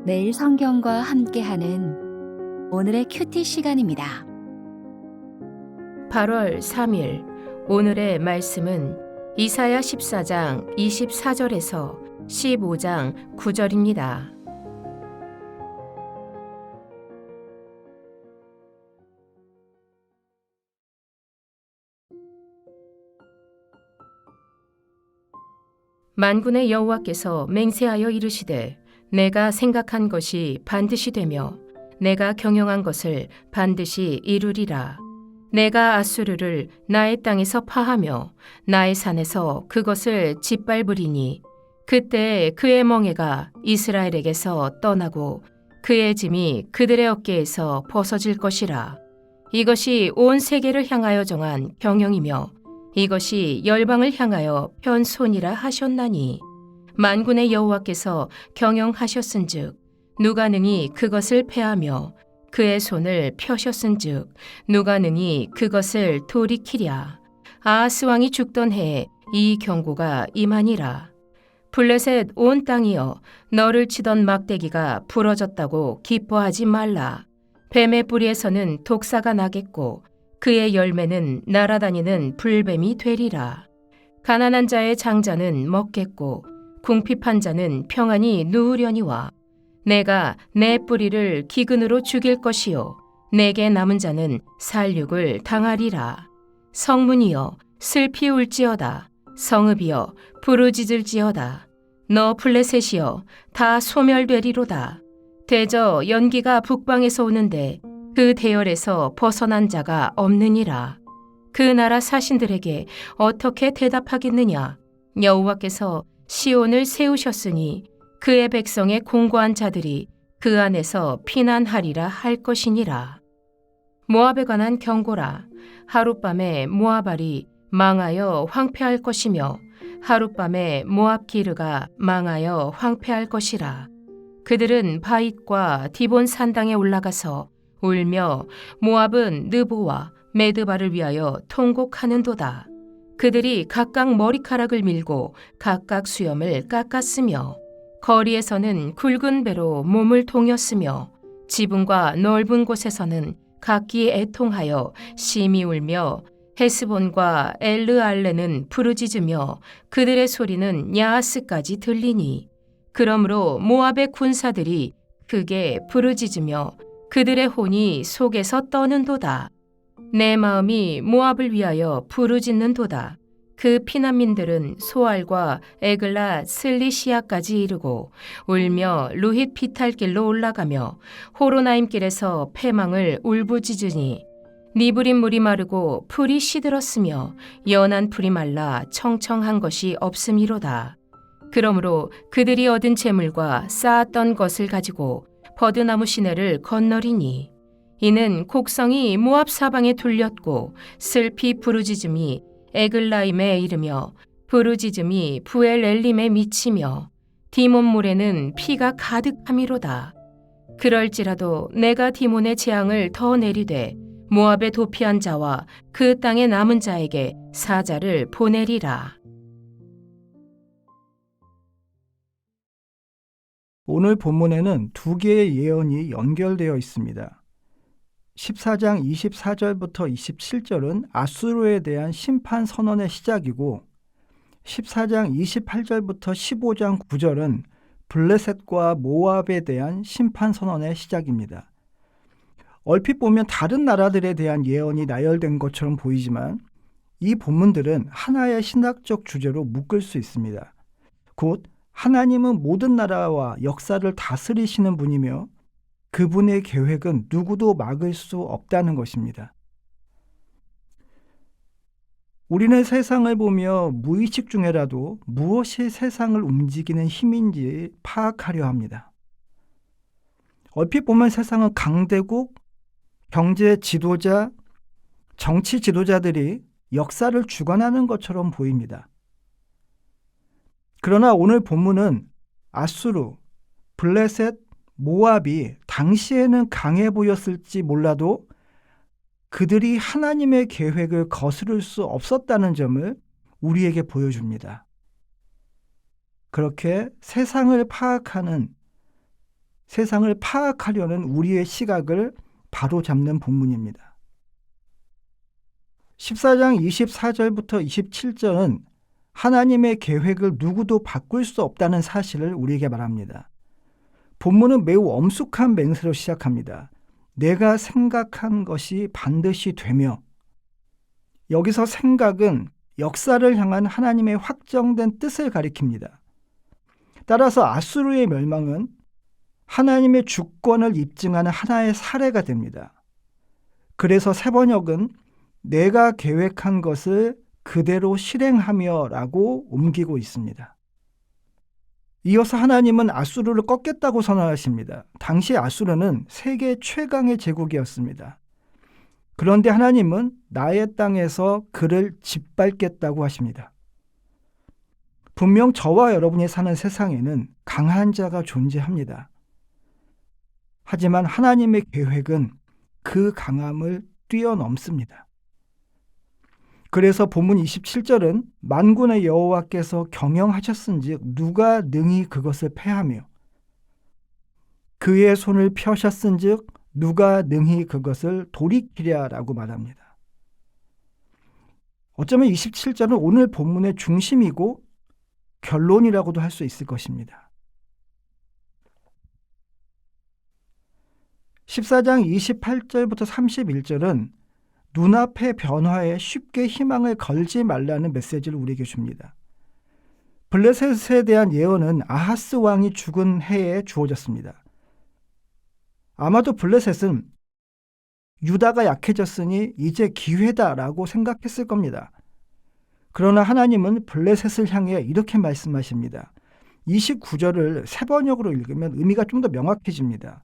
매일 성경과 함께하는 오늘의 큐티 시간입니다. 8월 3일 오늘의 말씀은 이사야 14장 24절에서 15장 9절입니다. 만군의 여호와께서 맹세하여 이르시되 내가 생각한 것이 반드시 되며 내가 경영한 것을 반드시 이루리라. 내가 아수르를 나의 땅에서 파하며 나의 산에서 그것을 짓밟으리니 그때 그의 멍에가 이스라엘에게서 떠나고 그의 짐이 그들의 어깨에서 벗어질 것이라. 이것이 온 세계를 향하여 정한 경영이며 이것이 열방을 향하여 편 손이라 하셨나니 만군의 여호와께서 경영하셨은즉 누가 능히 그것을 패하며 그의 손을 펴셨은즉 누가 능히 그것을 돌이키랴. 아하스 왕이 죽던 해에 이 경고가 임하니라. 블레셋 온 땅이여 너를 치던 막대기가 부러졌다고 기뻐하지 말라. 뱀의 뿌리에서는 독사가 나겠고 그의 열매는 날아다니는 불뱀이 되리라. 가난한 자의 장자는 먹겠고 궁핍한 자는 평안히 누우려니와 내가 내 뿌리를 기근으로 죽일 것이요 내게 남은 자는 살육을 당하리라. 성문이여 슬피 울지어다. 성읍이여 부르짖을지어다. 너 블레셋이여 다 소멸되리로다. 대저 연기가 북방에서 오는데 그 대열에서 벗어난 자가 없느니라. 그 나라 사신들에게 어떻게 대답하겠느냐. 여호와께서 시온을 세우셨으니 그의 백성의 공고한 자들이 그 안에서 피난하리라 할 것이니라. 모압에 관한 경고라. 하룻밤에 모압알이 망하여 황폐할 것이며 하룻밤에 모압 기르가 망하여 황폐할 것이라. 그들은 바잇과 디본 산당에 올라가서 울며 모압은 느보와 메드바를 위하여 통곡하는도다. 그들이 각각 머리카락을 밀고 각각 수염을 깎았으며 거리에서는 굵은 배로 몸을 동였으며 지붕과 넓은 곳에서는 각기 애통하여 심히 울며 헤스본과 엘르알레는 부르짖으며 그들의 소리는 야하스까지 들리니 그러므로 모압의 군사들이 크게 부르짖으며 그들의 혼이 속에서 떠는도다. 내 마음이 모압을 위하여 부르짖는도다. 그 피난민들은 소알과 에글라 슬리시아까지 이르고 울며 루힛 피탈길로 올라가며 호로나임길에서 패망을 울부짖으니 니브린 물이 마르고 풀이 시들었으며 연한 풀이 말라 청청한 것이 없음이로다. 그러므로 그들이 얻은 재물과 쌓았던 것을 가지고 버드나무 시내를 건너리니 이는 곡성이 모압 사방에 둘렸고 슬피 부르짖음이 에글라임에 이르며 부르짖음이 부엘엘림에 미치며 디몬물에는 피가 가득함이로다. 그럴지라도 내가 디몬의 재앙을 더 내리되 모압에 도피한 자와 그 땅에 남은 자에게 사자를 보내리라. 오늘 본문에는 두 개의 예언이 연결되어 있습니다. 14장 24절부터 27절은 아수르에 대한 심판 선언의 시작이고 14장 28절부터 15장 9절은 블레셋과 모압에 대한 심판 선언의 시작입니다. 얼핏 보면 다른 나라들에 대한 예언이 나열된 것처럼 보이지만 이 본문들은 하나의 신학적 주제로 묶을 수 있습니다. 곧 하나님은 모든 나라와 역사를 다스리시는 분이며 그분의 계획은 누구도 막을 수 없다는 것입니다. 우리는 세상을 보며 무의식 중에라도 무엇이 세상을 움직이는 힘인지 파악하려 합니다. 얼핏 보면 세상은 강대국, 경제 지도자, 정치 지도자들이 역사를 주관하는 것처럼 보입니다. 그러나 오늘 본문은 아수르, 블레셋, 모압이 당시에는 강해 보였을지 몰라도 그들이 하나님의 계획을 거스를 수 없었다는 점을 우리에게 보여줍니다. 그렇게 세상을 파악하는 세상을 파악하려는 우리의 시각을 바로잡는 본문입니다. 14장 24절부터 27절은 하나님의 계획을 누구도 바꿀 수 없다는 사실을 우리에게 말합니다. 본문은 매우 엄숙한 맹세로 시작합니다. 내가 생각한 것이 반드시 되며, 여기서 생각은 역사를 향한 하나님의 확정된 뜻을 가리킵니다. 따라서 아수르의 멸망은 하나님의 주권을 입증하는 하나의 사례가 됩니다. 그래서 새 번역은 내가 계획한 것을 그대로 실행하며 라고 옮기고 있습니다. 이어서 하나님은 아수르를 꺾겠다고 선언하십니다. 당시 아수르는 세계 최강의 제국이었습니다. 그런데 하나님은 나의 땅에서 그를 짓밟겠다고 하십니다. 분명 저와 여러분이 사는 세상에는 강한 자가 존재합니다. 하지만 하나님의 계획은 그 강함을 뛰어넘습니다. 그래서 본문 27절은 만군의 여호와께서 경영하셨은즉 누가 능히 그것을 패하며 그의 손을 펴셨은즉 누가 능히 그것을 돌이키랴라고 말합니다. 어쩌면 27절은 오늘 본문의 중심이고 결론이라고도 할 수 있을 것입니다. 14장 28절부터 31절은 눈앞의 변화에 쉽게 희망을 걸지 말라는 메시지를 우리에게 줍니다. 블레셋에 대한 예언은 아하스 왕이 죽은 해에 주어졌습니다. 아마도 블레셋은 유다가 약해졌으니 이제 기회다라고 생각했을 겁니다. 그러나 하나님은 블레셋을 향해 이렇게 말씀하십니다. 29절을 새 번역으로 읽으면 의미가 좀 더 명확해집니다.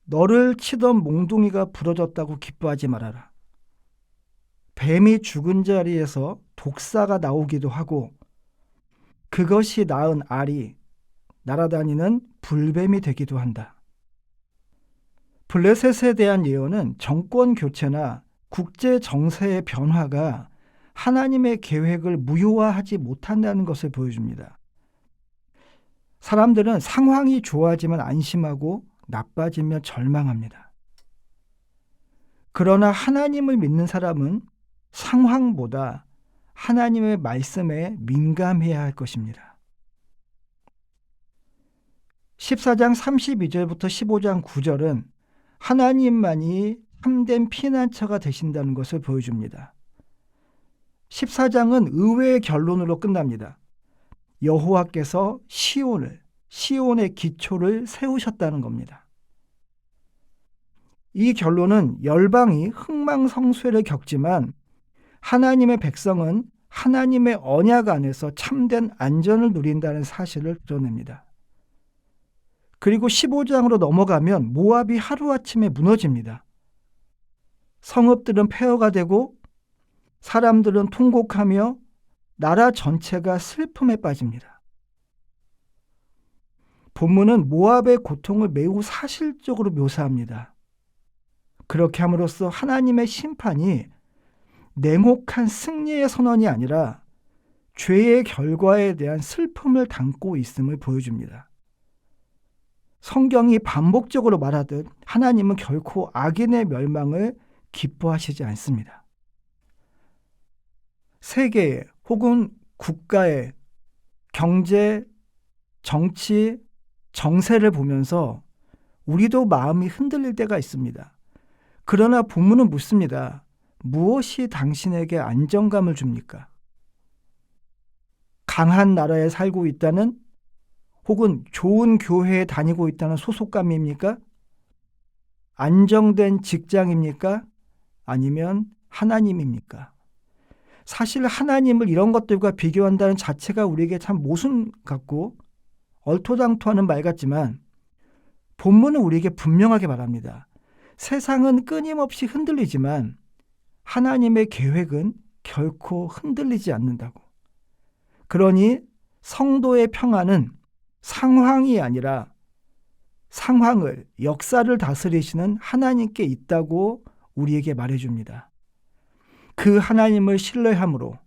너를 치던 몽둥이가 부러졌다고 기뻐하지 말아라. 뱀이 죽은 자리에서 독사가 나오기도 하고 그것이 낳은 알이 날아다니는 불뱀이 되기도 한다. 블레셋에 대한 예언은 정권 교체나 국제 정세의 변화가 하나님의 계획을 무효화하지 못한다는 것을 보여줍니다. 사람들은 상황이 좋아지면 안심하고 나빠지면 절망합니다. 그러나 하나님을 믿는 사람은 상황보다 하나님의 말씀에 민감해야 할 것입니다. 14장 32절부터 15장 9절은 하나님만이 참된 피난처가 되신다는 것을 보여줍니다. 14장은 의외의 결론으로 끝납니다. 여호와께서 시온의 기초를 세우셨다는 겁니다. 이 결론은 열방이 흥망성쇠를 겪지만 하나님의 백성은 하나님의 언약 안에서 참된 안전을 누린다는 사실을 드러냅니다. 그리고 15장으로 넘어가면 모압이 하루아침에 무너집니다. 성읍들은 폐허가 되고 사람들은 통곡하며 나라 전체가 슬픔에 빠집니다. 본문은 모압의 고통을 매우 사실적으로 묘사합니다. 그렇게 함으로써 하나님의 심판이 냉혹한 승리의 선언이 아니라 죄의 결과에 대한 슬픔을 담고 있음을 보여줍니다. 성경이 반복적으로 말하듯 하나님은 결코 악인의 멸망을 기뻐하시지 않습니다. 세계의 혹은 국가의 경제, 정치, 정세를 보면서 우리도 마음이 흔들릴 때가 있습니다. 그러나 본문은 묻습니다. 무엇이 당신에게 안정감을 줍니까? 강한 나라에 살고 있다는 혹은 좋은 교회에 다니고 있다는 소속감입니까? 안정된 직장입니까? 아니면 하나님입니까? 사실 하나님을 이런 것들과 비교한다는 자체가 우리에게 참 모순 같고 얼토당토하는 말 같지만 본문은 우리에게 분명하게 말합니다. 세상은 끊임없이 흔들리지만 하나님의 계획은 결코 흔들리지 않는다고. 그러니 성도의 평안은 상황이 아니라 상황을, 역사를 다스리시는 하나님께 있다고 우리에게 말해줍니다. 그 하나님을 신뢰함으로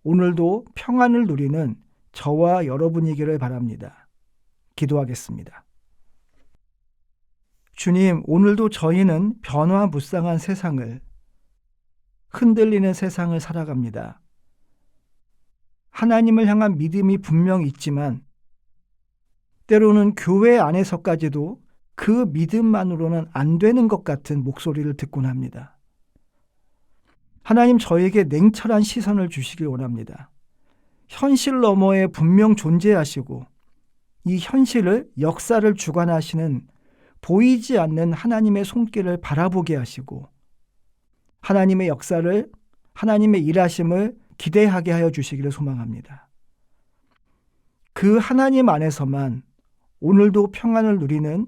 오늘도 평안을 누리는 저와 여러분이기를 바랍니다. 기도하겠습니다. 주님, 오늘도 저희는 변화무쌍한 세상을, 흔들리는 세상을 살아갑니다. 하나님을 향한 믿음이 분명 있지만 때로는 교회 안에서까지도 그 믿음만으로는 안 되는 것 같은 목소리를 듣곤 합니다. 하나님, 저에게 냉철한 시선을 주시길 원합니다. 현실 너머에 분명 존재하시고 이 현실을, 역사를 주관하시는 보이지 않는 하나님의 손길을 바라보게 하시고 하나님의 역사를, 하나님의 일하심을 기대하게 하여 주시기를 소망합니다. 그 하나님 안에서만 오늘도 평안을 누리는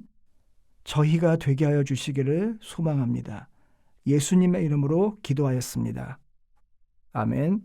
저희가 되게 하여 주시기를 소망합니다. 예수님의 이름으로 기도하였습니다. 아멘.